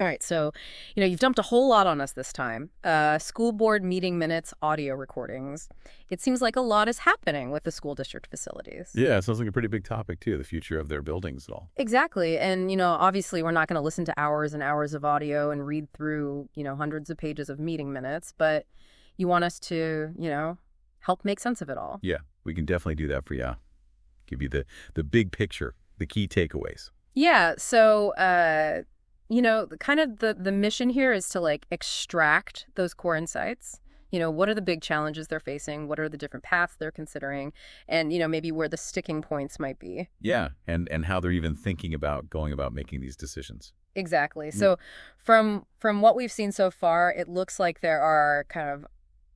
All right, so, you've dumped a whole lot on us this time. School board meeting minutes, audio recordings. It seems like a lot is happening with the school district facilities. Yeah, it sounds like a pretty big topic, too, the future of their buildings and all. Exactly. And, obviously we're not going to listen to hours and hours of audio and read through, hundreds of pages of meeting minutes, but you want us to, help make sense of it all. Yeah, we can definitely do that for you. Give you the big picture, the key takeaways. Yeah, so kind of the mission here is to extract those core insights. What are the big challenges they're facing? What are the different paths they're considering? And, maybe where the sticking points might be. Yeah, and how they're even thinking about going about making these decisions. Exactly. So from what we've seen so far, it looks like there are kind of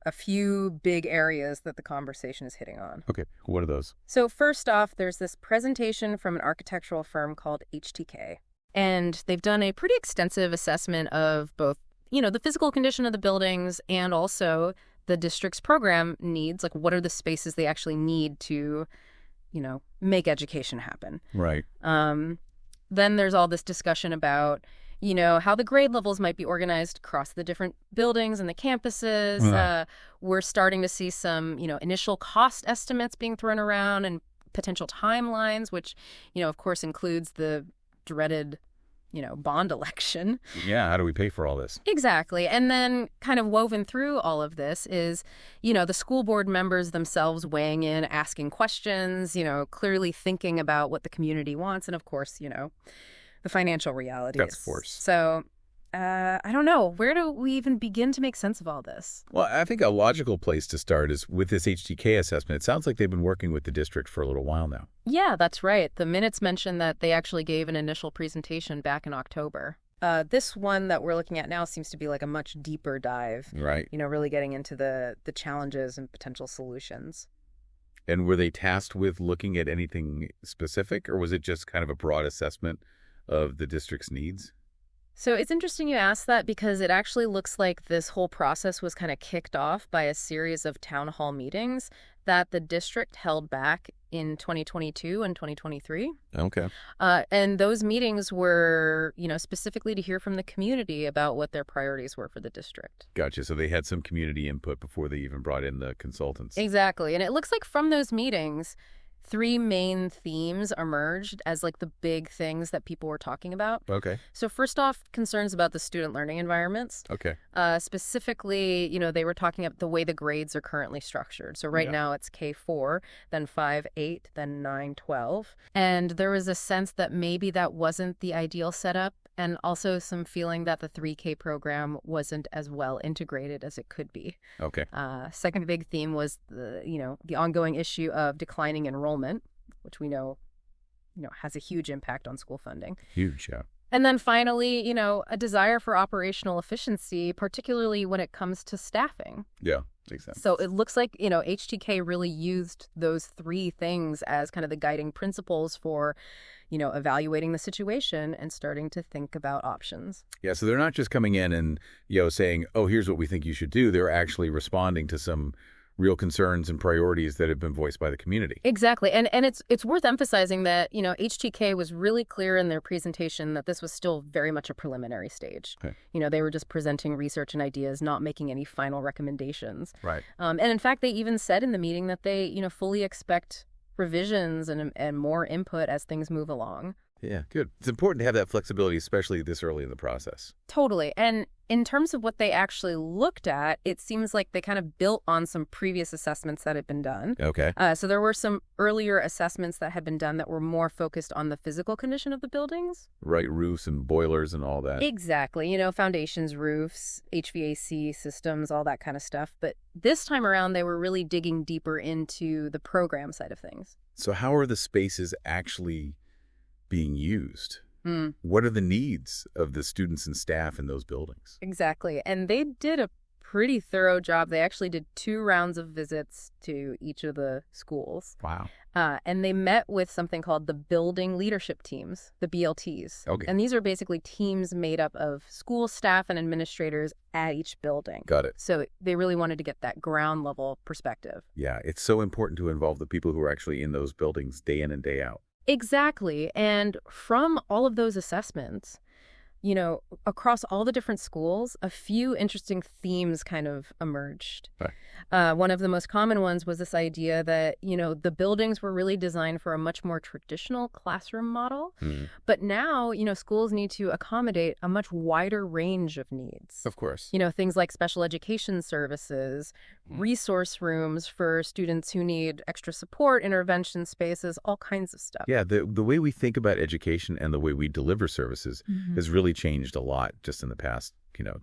a few big areas that the conversation is hitting on. Okay, what are those? So first off, there's this presentation from an architectural firm called HTK. And they've done a pretty extensive assessment of both, the physical condition of the buildings and also the district's program needs. Like, what are the spaces they actually need to, make education happen? Right. Then there's all this discussion about, how the grade levels might be organized across the different buildings and the campuses. We're starting to see some, initial cost estimates being thrown around and potential timelines, which, of course, includes the dreaded, bond election. Yeah, how do we pay for all this? Exactly. And then kind of woven through all of this is, the school board members themselves weighing in, asking questions, clearly thinking about what the community wants. And of course, the financial realities. That's of course. So I don't know. Where do we even begin to make sense of all this? Well, I think a logical place to start is with this HTK assessment. It sounds like they've been working with the district for a little while now. Yeah, that's right. The minutes mention that they actually gave an initial presentation back in October. This one that we're looking at now seems to be like a much deeper dive. Right. Really getting into the challenges and potential solutions. And were they tasked with looking at anything specific, or was it just kind of a broad assessment of the district's needs? So it's interesting you ask that because it actually looks like this whole process was kind of kicked off by a series of town hall meetings that the district held back in 2022 and 2023. Okay. And those meetings were, specifically to hear from the community about what their priorities were for the district. Gotcha. So they had some community input before they even brought in the consultants. Exactly. And it looks like from those meetings, three main themes emerged as the big things that people were talking about. Okay. So first off, concerns about the student learning environments. Okay. Specifically, they were talking about the way the grades are currently structured. So right now it's K4, then 5-8, then 9-12. And there was a sense that maybe that wasn't the ideal setup, and also some feeling that the 3K program wasn't as well integrated as it could be. Okay. Second big theme was the ongoing issue of declining enrollment, which we know has a huge impact on school funding. Huge, yeah. And then finally, a desire for operational efficiency, particularly when it comes to staffing. Yeah, makes sense. So it looks like, HTK really used those three things as kind of the guiding principles for, evaluating the situation and starting to think about options. Yeah, so they're not just coming in and, saying, oh, here's what we think you should do. They're actually responding to some real concerns and priorities that have been voiced by the community. Exactly. And it's worth emphasizing that, HTK was really clear in their presentation that this was still very much a preliminary stage. Okay. They were just presenting research and ideas, not making any final recommendations. Right. And in fact, they even said in the meeting that they, fully expect revisions and more input as things move along. Yeah, good. It's important to have that flexibility, especially this early in the process. Totally. And in terms of what they actually looked at, it seems like they kind of built on some previous assessments that had been done. Okay. So there were some earlier assessments that had been done that were more focused on the physical condition of the buildings. Right, roofs and boilers and all that. Exactly. Foundations, roofs, HVAC systems, all that kind of stuff. But this time around, they were really digging deeper into the program side of things. So how are the spaces actually being used? What are the needs of the students and staff in those buildings? Exactly. And they did a pretty thorough job. They actually did 2 rounds of visits to each of the schools. Wow. And they met with something called the building leadership teams, the BLTs. Okay. And these are basically teams made up of school staff and administrators at each building. Got it. So they really wanted to get that ground level perspective. Yeah, it's so important to involve the people who are actually in those buildings day in and day out. Exactly. And from all of those assessments, across all the different schools, a few interesting themes kind of emerged. Right. One of the most common ones was this idea that, the buildings were really designed for a much more traditional classroom model. But now, schools need to accommodate a much wider range of needs. Of course. Things like special education services, resource rooms for students who need extra support, intervention spaces, all kinds of stuff. Yeah, the way we think about education and the way we deliver services has really changed a lot just in the past,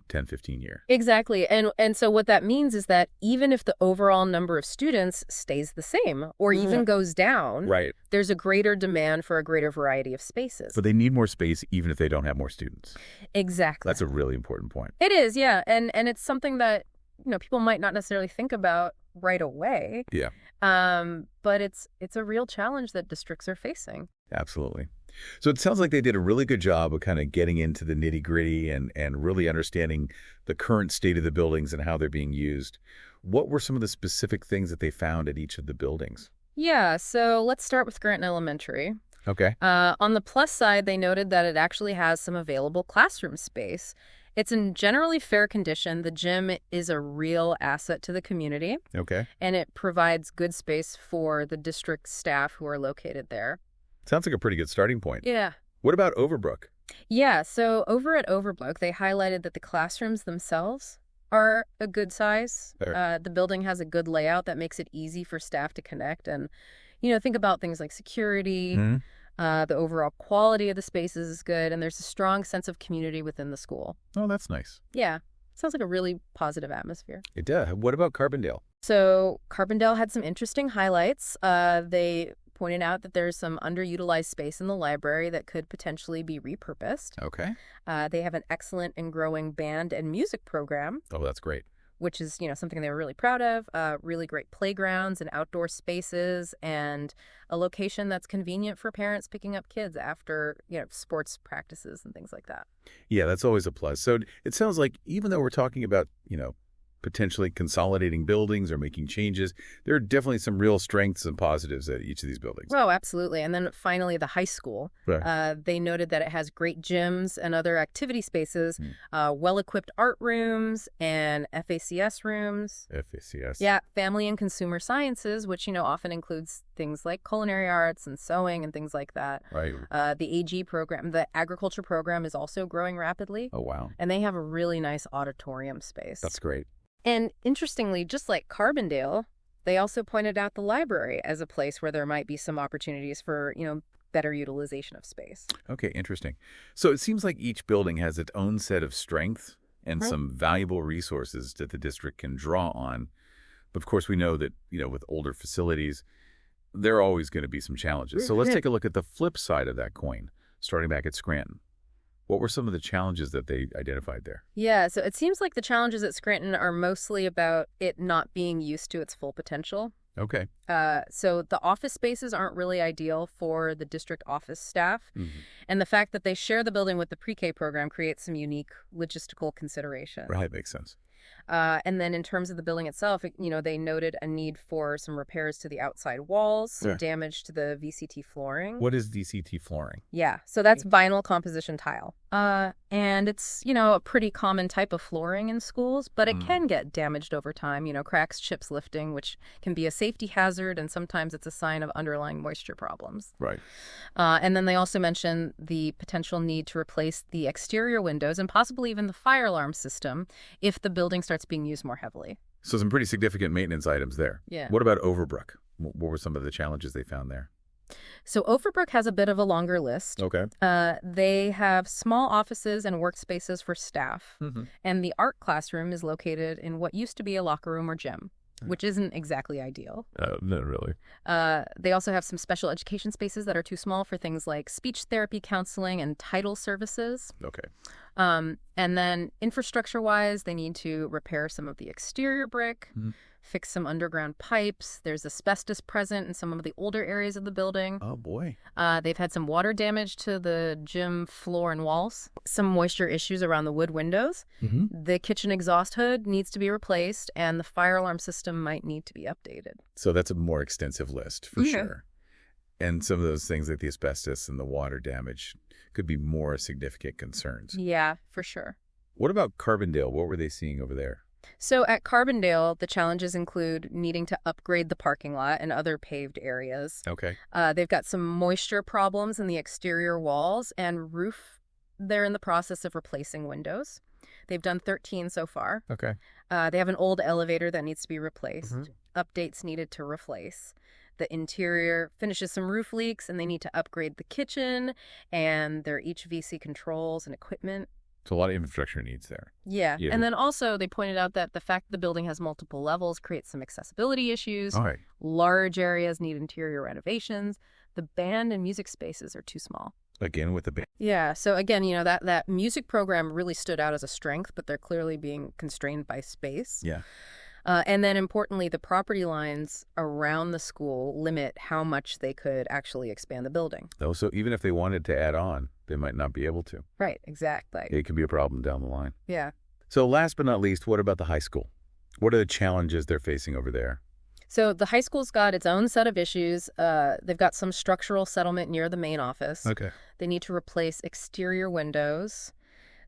10, 15 years. Exactly. And so what that means is that even if the overall number of students stays the same or even goes down, right, there's a greater demand for a greater variety of spaces. But they need more space even if they don't have more students. Exactly. That's a really important point. It is, yeah. And it's something that, people might not necessarily think about right away. Yeah. But it's a real challenge that districts are facing. Absolutely. So it sounds like they did a really good job of kind of getting into the nitty-gritty and really understanding the current state of the buildings and how they're being used. What were some of the specific things that they found at each of the buildings? Yeah, so let's start with Scranton Elementary. Okay. On the plus side, they noted that it actually has some available classroom space. It's in generally fair condition. The gym is a real asset to the community. Okay. And it provides good space for the district staff who are located there. Sounds like a pretty good starting point. Yeah. What about Overbrook? Yeah, so over at Overbrook, they highlighted that the classrooms themselves are a good size. The building has a good layout that makes it easy for staff to connect. And, think about things like security. The overall quality of the spaces is good, and there's a strong sense of community within the school. Oh, that's nice. Yeah. Sounds like a really positive atmosphere. It does. What about Carbondale? So Carbondale had some interesting highlights. They pointed out that there's some underutilized space in the library that could potentially be repurposed. Okay. They have an excellent and growing band and music program. Oh, that's great. Which is, something they were really proud of. Really great playgrounds and outdoor spaces, and a location that's convenient for parents picking up kids after, sports practices and things like that. Yeah, that's always a plus. So it sounds like even though we're talking about, potentially consolidating buildings or making changes, there are definitely some real strengths and positives at each of these buildings. Oh, absolutely. And then finally, the high school. Right. They noted that it has great gyms and other activity spaces, well-equipped art rooms and FACS rooms. FACS. Yeah, family and consumer sciences, which, often includes things like culinary arts and sewing and things like that. Right. The AG program, the agriculture program, is also growing rapidly. Oh, wow. And they have a really nice auditorium space. That's great. And interestingly, just like Carbondale, they also pointed out the library as a place where there might be some opportunities for, better utilization of space. Okay, interesting. So it seems like each building has its own set of strengths and some valuable resources that the district can draw on. But of course, we know that, with older facilities, there are always going to be some challenges. So let's take a look at the flip side of that coin, starting back at Scranton. What were some of the challenges that they identified there? Yeah, so it seems like the challenges at Scranton are mostly about it not being used to its full potential. Okay. So the office spaces aren't really ideal for the district office staff. And the fact that they share the building with the pre-K program creates some unique logistical considerations. Right, makes sense. And then in terms of the building itself, they noted a need for some repairs to the outside walls, some damage to the VCT flooring. What is VCT flooring? Yeah, so that's vinyl composition tile. And it's, a pretty common type of flooring in schools, but it can get damaged over time, cracks, chips, lifting, which can be a safety hazard, and sometimes it's a sign of underlying moisture problems. Right. And then they also mentioned the potential need to replace the exterior windows and possibly even the fire alarm system if the building starts being used more heavily. So some pretty significant maintenance items there. Yeah. What about Overbrook? What were some of the challenges they found there? So Overbrook has a bit of a longer list. Okay. They have small offices and workspaces for staff, and the art classroom is located in what used to be a locker room or gym, which isn't exactly ideal. Not really. They also have some special education spaces that are too small for things like speech therapy, counseling, and title services. Okay. And then infrastructure-wise, they need to repair some of the exterior brick, fix some underground pipes. There's asbestos present in some of the older areas of the building. Oh, boy. They've had some water damage to the gym floor and walls, some moisture issues around the wood windows. The kitchen exhaust hood needs to be replaced, and the fire alarm system might need to be updated. So that's a more extensive list, for sure. And some of those things like the asbestos and the water damage could be more significant concerns. Yeah, for sure. What about Carbondale? What were they seeing over there? So at Carbondale, the challenges include needing to upgrade the parking lot and other paved areas. Okay. They've got some moisture problems in the exterior walls and roof. They're in the process of replacing windows. They've done 13 so far. Okay. They have an old elevator that needs to be replaced. Updates needed to replace. The interior finishes some roof leaks, and they need to upgrade the kitchen and their HVAC controls and equipment. So a lot of infrastructure needs there. Yeah. Yeah. And then also they pointed out that the fact the building has multiple levels creates some accessibility issues. All right. Large areas need interior renovations. The band and music spaces are too small. Again with the band. Yeah. So again, that music program really stood out as a strength, but they're clearly being constrained by space. Yeah. And then importantly, the property lines around the school limit how much they could actually expand the building. Though, so even if they wanted to add on, they might not be able to. Right, exactly. It can be a problem down the line. Yeah. So last but not least, what about the high school? What are the challenges they're facing over there? So the high school's got its own set of issues. They've got some structural settlement near the main office. Okay. They need to replace exterior windows.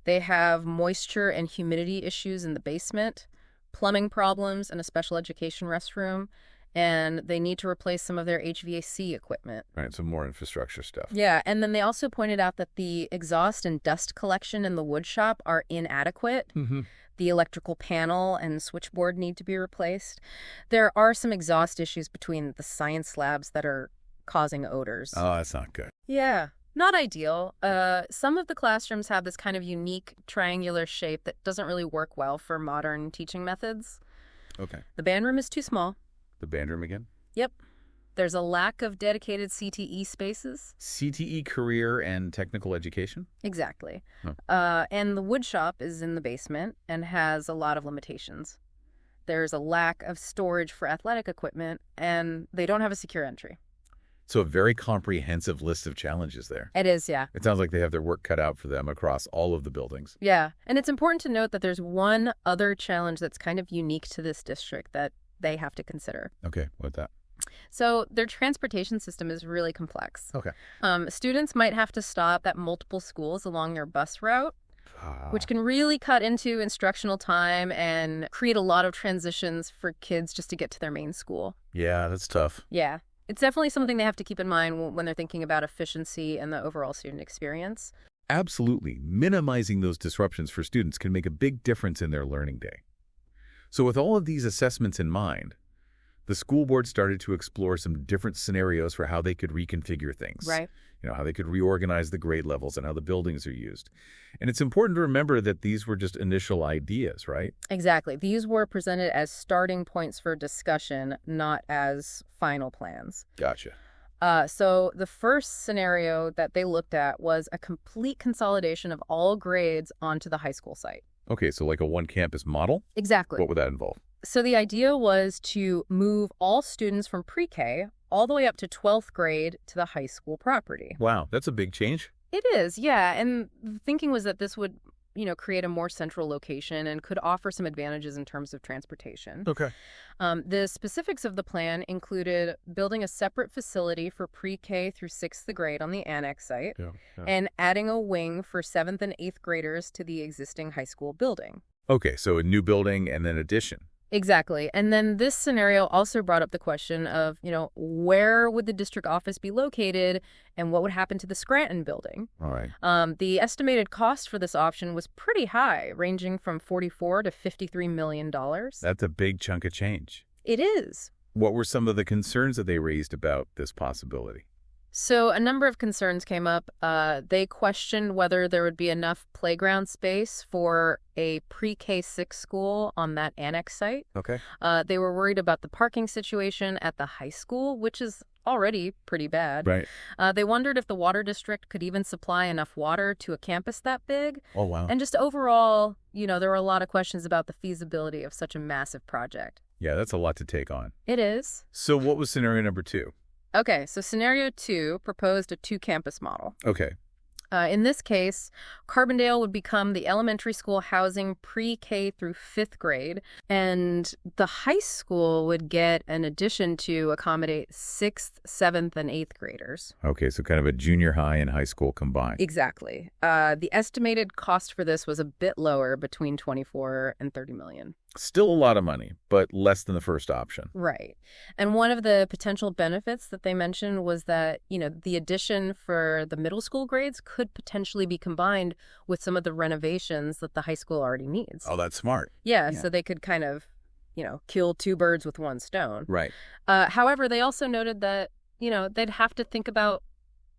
They have moisture and humidity issues in the basement, plumbing problems, and a special education restroom. And they need to replace some of their HVAC equipment. Right, so more infrastructure stuff. Yeah, and then they also pointed out that the exhaust and dust collection in the wood shop are inadequate. The electrical panel and switchboard need to be replaced. There are some exhaust issues between the science labs that are causing odors. Oh, that's not good. Yeah, not ideal. Some of the classrooms have this kind of unique triangular shape that doesn't really work well for modern teaching methods. Okay. The band room is too small. The band room again? Yep. There's a lack of dedicated CTE spaces. CTE, career and technical education? Exactly. Huh. And the wood shop is in the basement and has a lot of limitations. There's a lack of storage for athletic equipment, and they don't have a secure entry. So a very comprehensive list of challenges there. It is, yeah. It sounds like they have their work cut out for them across all of the buildings. Yeah, and it's important to note that there's one other challenge that's kind of unique to this district that they have to consider. Okay, what's that? So their transportation system is really complex. Okay. Students might have to stop at multiple schools along their bus route, which can really cut into instructional time and create a lot of transitions for kids just to get to their main school. Yeah, that's tough. Yeah. It's definitely something they have to keep in mind when they're thinking about efficiency and the overall student experience. Absolutely. Minimizing those disruptions for students can make a big difference in their learning day. So with all of these assessments in mind, the school board started to explore some different scenarios for how they could reconfigure things. Right. How they could reorganize the grade levels and how the buildings are used. And it's important to remember that these were just initial ideas, right? Exactly. These were presented as starting points for discussion, not as final plans. Gotcha. So the first scenario that they looked at was a complete consolidation of all grades onto the high school site. Okay, so like a one-campus model? Exactly. What would that involve? So the idea was to move all students from pre-K all the way up to 12th grade to the high school property. Wow, that's a big change. It is, yeah. And the thinking was that this would, create a more central location and could offer some advantages in terms of transportation. Okay. The specifics of the plan included building a separate facility for pre-K through 6th grade on the annex site and adding a wing for 7th and 8th graders to the existing high school building. Okay, so a new building and then addition. Exactly. And then this scenario also brought up the question of, where would the district office be located and what would happen to the Scranton building? All right. The estimated cost for this option was pretty high, ranging from $44 to $53 million. That's a big chunk of change. It is. What were some of the concerns that they raised about this possibility? So a number of concerns came up. They questioned whether there would be enough playground space for a pre-K-6 school on that annex site. Okay. They were worried about the parking situation at the high school, which is already pretty bad. Right. They wondered if the water district could even supply enough water to a campus that big. Oh, wow. And just overall, there were a lot of questions about the feasibility of such a massive project. Yeah, that's a lot to take on. It is. So what was scenario number 2? Okay, so scenario 2 proposed a 2-campus model. Okay. In this case, Carbondale would become the elementary school housing pre-K through 5th grade, and the high school would get an addition to accommodate 6th, 7th, and 8th graders. Okay, so kind of a junior high and high school combined. Exactly. The estimated cost for this was a bit lower, between 24 and 30 million. Still a lot of money, but less than the first option. Right. And one of the potential benefits that they mentioned was that, the addition for the middle school grades could potentially be combined with some of the renovations that the high school already needs. Oh, that's smart. Yeah, so they could kind of, kill two birds with one stone. Right. However, they also noted that, they'd have to think about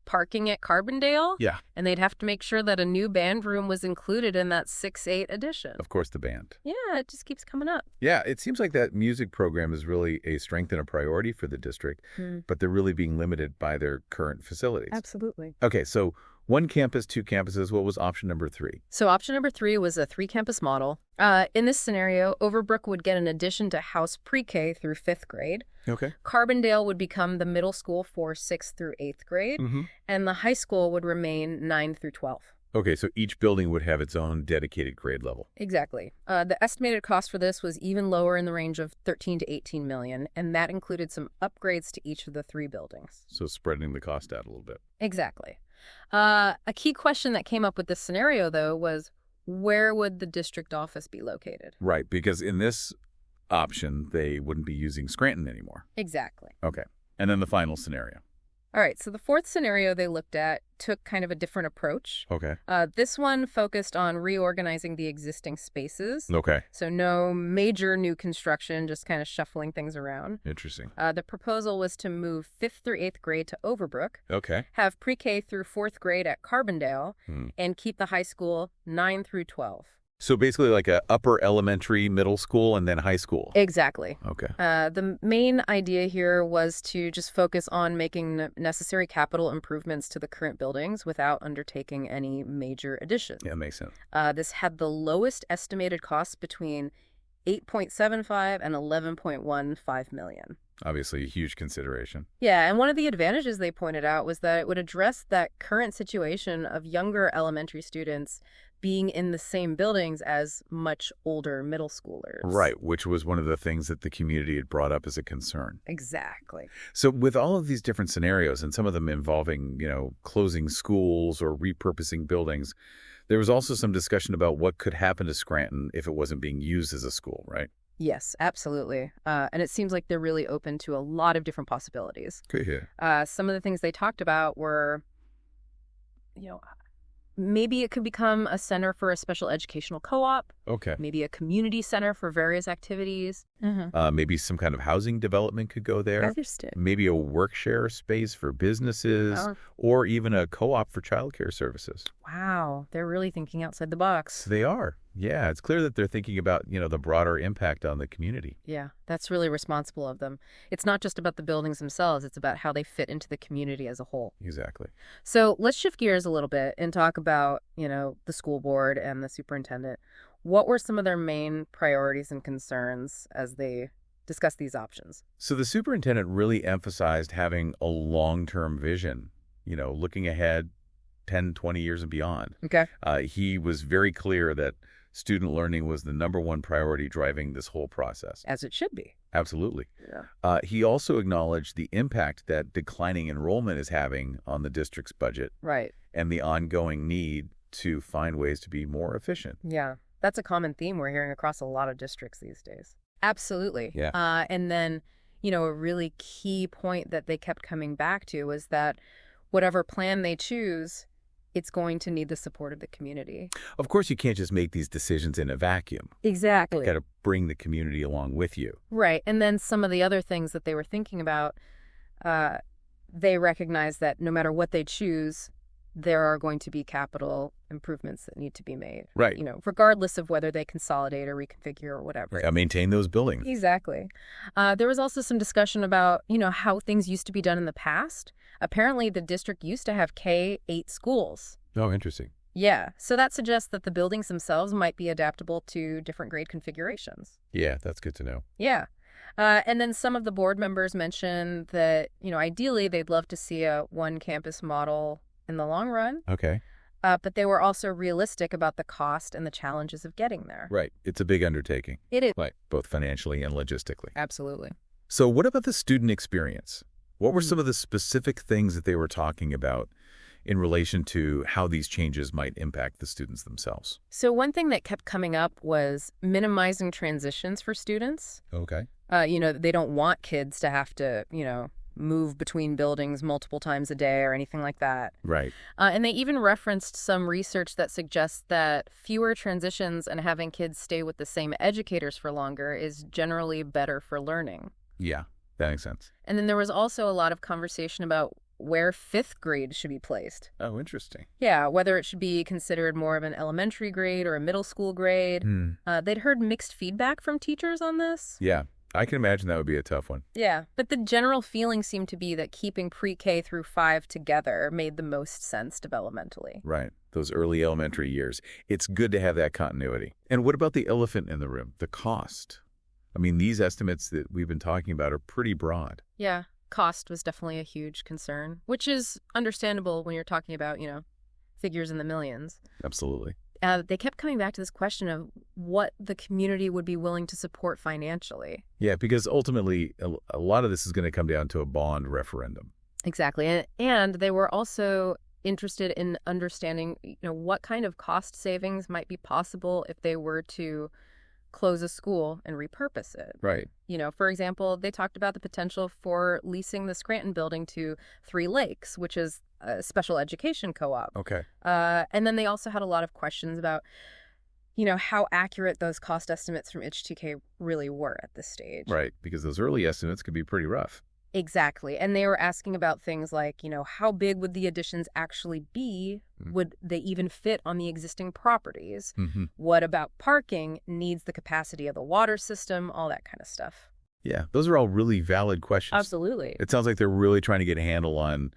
parking at Carbondale. Yeah. And they'd have to make sure that a new band room was included in that 6-8 edition. Of course, the band. Yeah, it just keeps coming up. Yeah, it seems like that music program is really a strength and a priority for the district, but they're really being limited by their current facilities. Absolutely. Okay, so 1 campus, 2 campuses. What was option number 3? So option number 3 was a 3-campus model. In this scenario, Overbrook would get an addition to house pre-K through 5th grade. Okay. Carbondale would become the middle school for 6th through 8th grade, and the high school would remain 9 through 12. Okay, so each building would have its own dedicated grade level. Exactly. The estimated cost for this was even lower, in the range of 13 to 18 million, and that included some upgrades to each of the 3 buildings. So spreading the cost out a little bit. Exactly. A key question that came up with this scenario, though, was where would the district office be located? Right, because in this option, they wouldn't be using Scranton anymore. Exactly. Okay. And then the final scenario. All right, so the 4th scenario they looked at took kind of a different approach. Okay. This one focused on reorganizing the existing spaces. Okay. So no major new construction, just kind of shuffling things around. Interesting. The proposal was to move 5th through 8th grade to Overbrook, Okay. have pre-K through 4th grade at Carbondale, and keep the high school 9 through 12. So basically like a upper elementary, middle school, and then high school. Exactly. Okay. The main idea here was to just focus on making necessary capital improvements to the current buildings without undertaking any major additions. Yeah, makes sense. This had the lowest estimated costs, between 8.75 and 11.15 million. Obviously a huge consideration. Yeah, and one of the advantages they pointed out was that it would address that current situation of younger elementary students being in the same buildings as much older middle schoolers. Right, which was one of the things that the community had brought up as a concern. Exactly. So with all of these different scenarios, and some of them involving, closing schools or repurposing buildings, there was also some discussion about what could happen to Scranton if it wasn't being used as a school, right? Yes, absolutely. And it seems like they're really open to a lot of different possibilities. Good here. Some of the things they talked about were, maybe it could become a center for a special educational co-op. Okay. Maybe a community center for various activities. Maybe some kind of housing development could go there. Understood. Maybe a work share space for businesses, or even a co-op for childcare services. Wow, they're really thinking outside the box. They are. Yeah, it's clear that they're thinking about, the broader impact on the community. Yeah, that's really responsible of them. It's not just about the buildings themselves, it's about how they fit into the community as a whole. Exactly. So let's shift gears a little bit and talk about, the school board and the superintendent. What were some of their main priorities and concerns as they discussed these options? So the superintendent really emphasized having a long-term vision, looking ahead 10, 20 years and beyond. Okay. He was very clear that student learning was the #1 priority driving this whole process. As it should be. Absolutely. Yeah. He also acknowledged the impact that declining enrollment is having on the district's budget. Right. And the ongoing need to find ways to be more efficient. Yeah. That's a common theme we're hearing across a lot of districts these days. Absolutely. Yeah. And then, a really key point that they kept coming back to was that whatever plan they choose, it's going to need the support of the community. Of course, you can't just make these decisions in a vacuum. Exactly. You got to bring the community along with you. Right. And then some of the other things that they were thinking about, they recognize that no matter what they choose, there are going to be capital improvements that need to be made. Right. Regardless of whether they consolidate or reconfigure or whatever. Right. Maintain those buildings. Exactly. There was also some discussion about, how things used to be done in the past. Apparently, the district used to have K-8 schools. Oh, interesting. Yeah. So that suggests that the buildings themselves might be adaptable to different grade configurations. Yeah, that's good to know. Yeah. And then some of the board members mentioned that, ideally they'd love to see a one campus model in the long run. Okay. but they were also realistic about the cost and the challenges of getting there. Right. It's a big undertaking. It is. Right. Both financially and logistically. Absolutely. So what about the student experience? What were some of the specific things that they were talking about in relation to how these changes might impact the students themselves? So one thing that kept coming up was minimizing transitions for students. Okay. They don't want kids to have to, move between buildings multiple times a day or anything like that. Right. And they even referenced some research that suggests that fewer transitions and having kids stay with the same educators for longer is generally better for learning. Yeah, that makes sense. And then there was also a lot of conversation about where fifth grade should be placed. Oh, interesting. Yeah, whether it should be considered more of an elementary grade or a middle school grade. They'd heard mixed feedback from teachers on this. Yeah, I can imagine that would be a tough one. Yeah, but the general feeling seemed to be that keeping pre-K through 5 together made the most sense developmentally. Right. Those early elementary years. It's good to have that continuity. And what about the elephant in the room, the cost? I mean, these estimates that we've been talking about are pretty broad. Yeah, cost was definitely a huge concern, which is understandable when you're talking about, figures in the millions. Absolutely. They kept coming back to this question of what the community would be willing to support financially. Yeah, because ultimately, a lot of this is going to come down to a bond referendum. Exactly. And they were also interested in understanding, what kind of cost savings might be possible if they were to close a school and repurpose it. Right. For example, they talked about the potential for leasing the Scranton building to Three Lakes, which is a special education co-op. Okay. And then they also had a lot of questions about, how accurate those cost estimates from HTK really were at this stage. Right, because those early estimates could be pretty rough. Exactly. And they were asking about things like, how big would the additions actually be? Would they even fit on the existing properties? What about parking? Needs the capacity of the water system? All that kind of stuff. Yeah, those are all really valid questions. Absolutely. It sounds like they're really trying to get a handle on,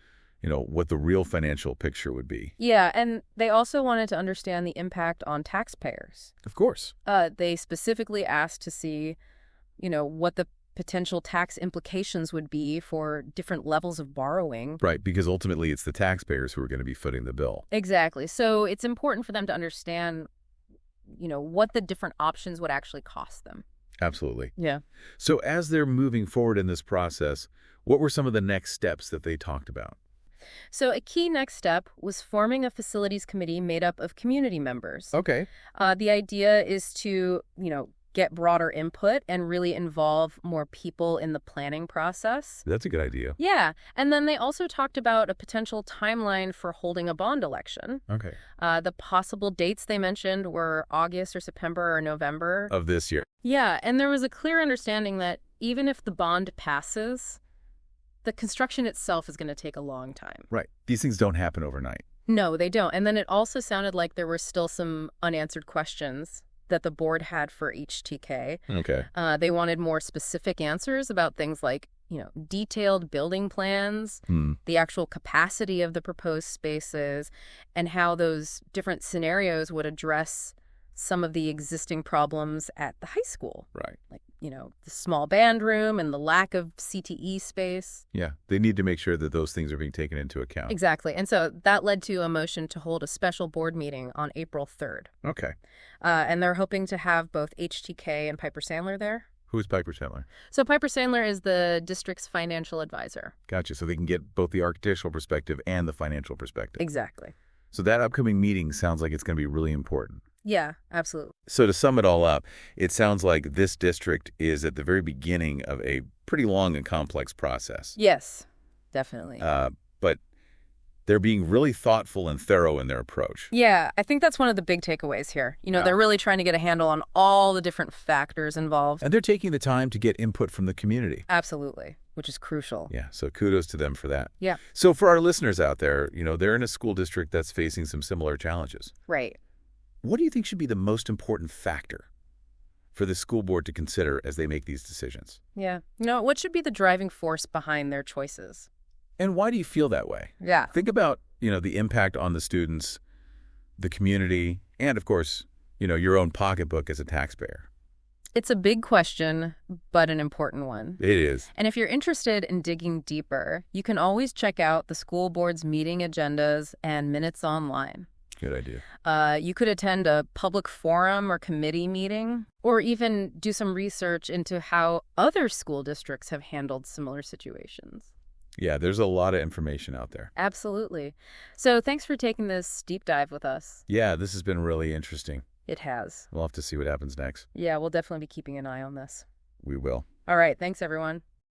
what the real financial picture would be. Yeah, and they also wanted to understand the impact on taxpayers. Of course. They specifically asked to see, what the potential tax implications would be for different levels of borrowing. Right, because ultimately it's the taxpayers who are going to be footing the bill. Exactly. So it's important for them to understand, what the different options would actually cost them. Absolutely. Yeah. So as they're moving forward in this process, what were some of the next steps that they talked about? So a key next step was forming a facilities committee made up of community members. Okay. The idea is to, get broader input and really involve more people in the planning process. That's a good idea. Yeah. And then they also talked about a potential timeline for holding a bond election. Okay. The possible dates they mentioned were August or September or November. Of this year. Yeah. And there was a clear understanding that even if the bond passes, the construction itself is going to take a long time. Right. These things don't happen overnight. No, they don't. And then it also sounded like there were still some unanswered questions that the board had for HTK. Okay. They wanted more specific answers about things like, detailed building plans, the actual capacity of the proposed spaces, and how those different scenarios would address some of the existing problems at the high school. Right. Like, the small band room and the lack of CTE space. Yeah. They need to make sure that those things are being taken into account. Exactly. And so that led to a motion to hold a special board meeting on April 3rd. Okay. And they're hoping to have both HTK and Piper Sandler there. Who's Piper Sandler? So Piper Sandler is the district's financial advisor. Gotcha. So they can get both the architectural perspective and the financial perspective. Exactly. So that upcoming meeting sounds like it's going to be really important. Yeah, absolutely. So to sum it all up, it sounds like this district is at the very beginning of a pretty long and complex process. Yes, definitely. But they're being really thoughtful and thorough in their approach. Yeah, I think that's one of the big takeaways here. They're really trying to get a handle on all the different factors involved. And they're taking the time to get input from the community. Absolutely, which is crucial. Yeah, so kudos to them for that. Yeah. So for our listeners out there, they're in a school district that's facing some similar challenges. Right. What do you think should be the most important factor for the school board to consider as they make these decisions? Yeah. What should be the driving force behind their choices? And why do you feel that way? Yeah. Think about, the impact on the students, the community, and of course, your own pocketbook as a taxpayer. It's a big question, but an important one. It is. And if you're interested in digging deeper, you can always check out the school board's meeting agendas and minutes online. Good idea. You could attend a public forum or committee meeting, or even do some research into how other school districts have handled similar situations. Yeah, there's a lot of information out there. Absolutely. So thanks for taking this deep dive with us. Yeah, this has been really interesting. It has. We'll have to see what happens next. Yeah, we'll definitely be keeping an eye on this. We will. All right. Thanks, everyone.